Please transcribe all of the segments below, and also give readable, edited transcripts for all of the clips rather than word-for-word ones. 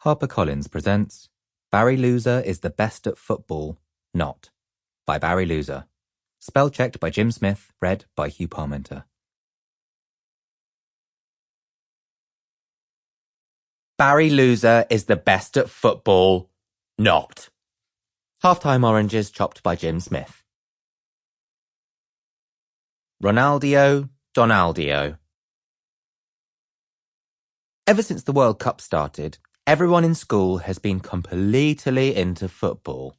HarperCollins presents Barry Loser is the Best at Football, Not, by Barry Loser. Spell checked by Jim Smith, read by Huw Parmenter. Barry Loser is the best at football, not. Halftime oranges chopped by Jim Smith. Ronaldo, Donaldio. Ever since the World Cup started, everyone in school has been completely into football.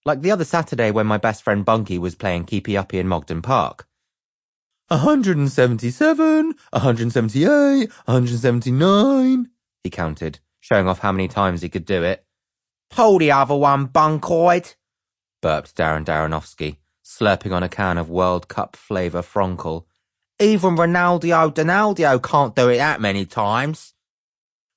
Like the other Saturday when my best friend Bunky was playing keepy-uppy in Mogden Park. 177, 178, 179, he counted, showing off how many times he could do it. Pull the other one, bunkoid, burped Darren Darrenofsky, slurping on a can of World Cup flavour Fronkel. Even Ronaldo Donaldio can't do it that many times.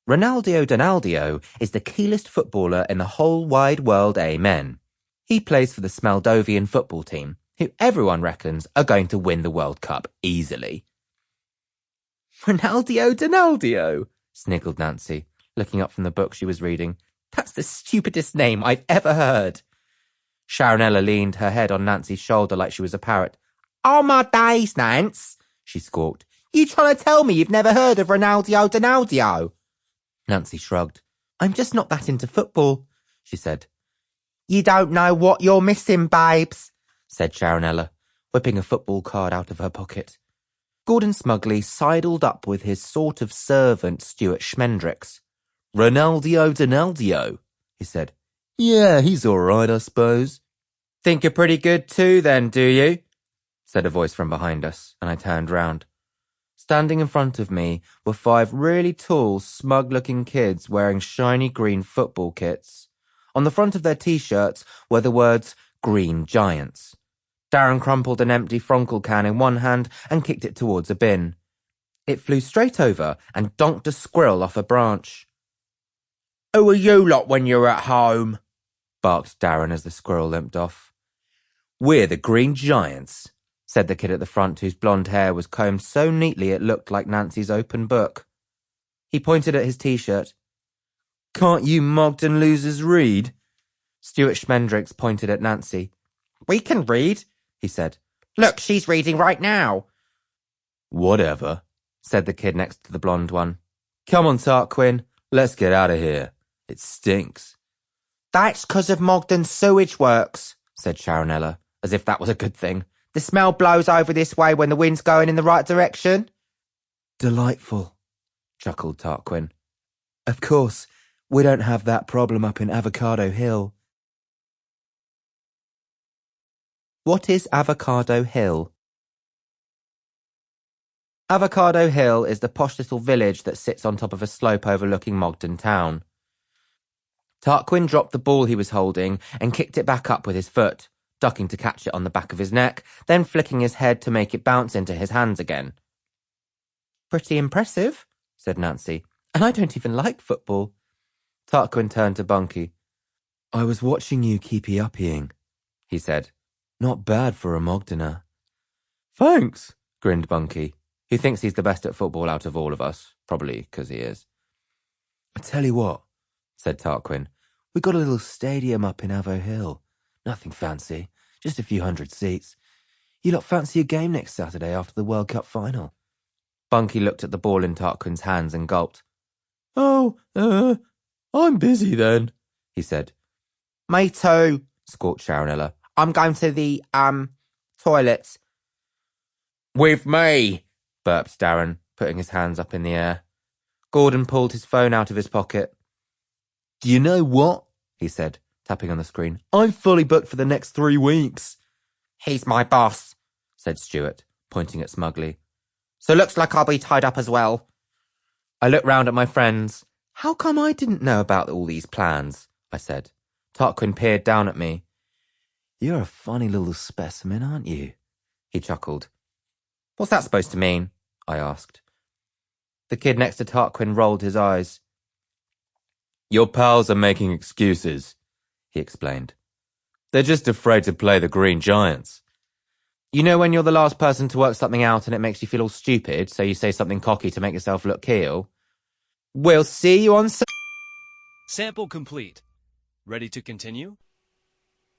Ronaldo Donaldio is the keelest footballer in the whole wide world, amen. He plays for the Moldovan football team, who everyone reckons are going to win the World Cup easily. Ronaldo Donaldio, sniggled Nancy, looking up from the book she was reading. That's the stupidest name I've ever heard. Sharonella leaned her head on Nancy's shoulder like she was a parrot. Oh my days, Nance, she squawked. You trying to tell me you've never heard of Ronaldo Donaldio? Nancy shrugged. I'm just not that into football, she said. You don't know what you're missing, babes, said Sharonella, whipping a football card out of her pocket. Gordon smugly sidled up with his sort of servant Stuart Schmendricks. Ronaldo Donaldio, he said. Yeah, he's all right, I suppose. Think you're pretty good too, then, do you? Said a voice from behind us, and I turned round. Standing in front of me were 5 really tall, smug-looking kids wearing shiny green football kits. On the front of their T-shirts were the words, Green Giants. Darren crumpled an empty Fronkel can in one hand and kicked it towards a bin. It flew straight over and donked a squirrel off a branch. Who are you lot when you're at home? Barked Darren as the squirrel limped off. We're the Green Giants, said the kid at the front whose blonde hair was combed so neatly it looked like Nancy's open book. He pointed at his T-shirt. Can't you Mogden losers read? Stuart Schmendricks pointed at Nancy. We can read, he said. Look, she's reading right now. Whatever, said the kid next to the blonde one. Come on, Tarquin, let's get out of here. It stinks. That's 'cause of Mogden's sewage works, said Sharonella, as if that was a good thing. The smell blows over this way when the wind's going in the right direction. Delightful, chuckled Tarquin. Of course, we don't have that problem up in Avocado Hill. What is Avocado Hill? Avocado Hill is the posh little village that sits on top of a slope overlooking Mogden town. Tarquin dropped the ball he was holding and kicked it back up with his foot, ducking to catch it on the back of his neck, then flicking his head to make it bounce into his hands again. Pretty impressive, said Nancy, and I don't even like football. Tarquin turned to Bunky. I was watching you keepy-uppying, he said. Not bad for a Mogdener. Thanks, grinned Bunky, who thinks he's the best at football out of all of us, probably because he is. I tell you what, said Tarquin, we got a little stadium up in Avo Hill. Nothing fancy, just a few hundred seats. You lot fancy a game next Saturday after the World Cup final? Bunky looked at the ball in Tarquin's hands and gulped. Oh, I'm busy then, he said. Me too, squawked Sharonella. I'm going to the, toilets. With me, burped Darren, putting his hands up in the air. Gordon pulled his phone out of his pocket. Do you know what? He said, tapping on the screen. I'm fully booked for the next 3 weeks. He's my boss, said Stuart, pointing at Smugly. So looks like I'll be tied up as well. I looked round at my friends. How come I didn't know about all these plans? I said. Tarquin peered down at me. You're a funny little specimen, aren't you? He chuckled. What's that supposed to mean? I asked. The kid next to Tarquin rolled his eyes. Your pals are making excuses, he explained. They're just afraid to play the Green Giants. You know when you're the last person to work something out and it makes you feel all stupid, so you say something cocky to make yourself look cool? We'll see you on Sample complete. Ready to continue?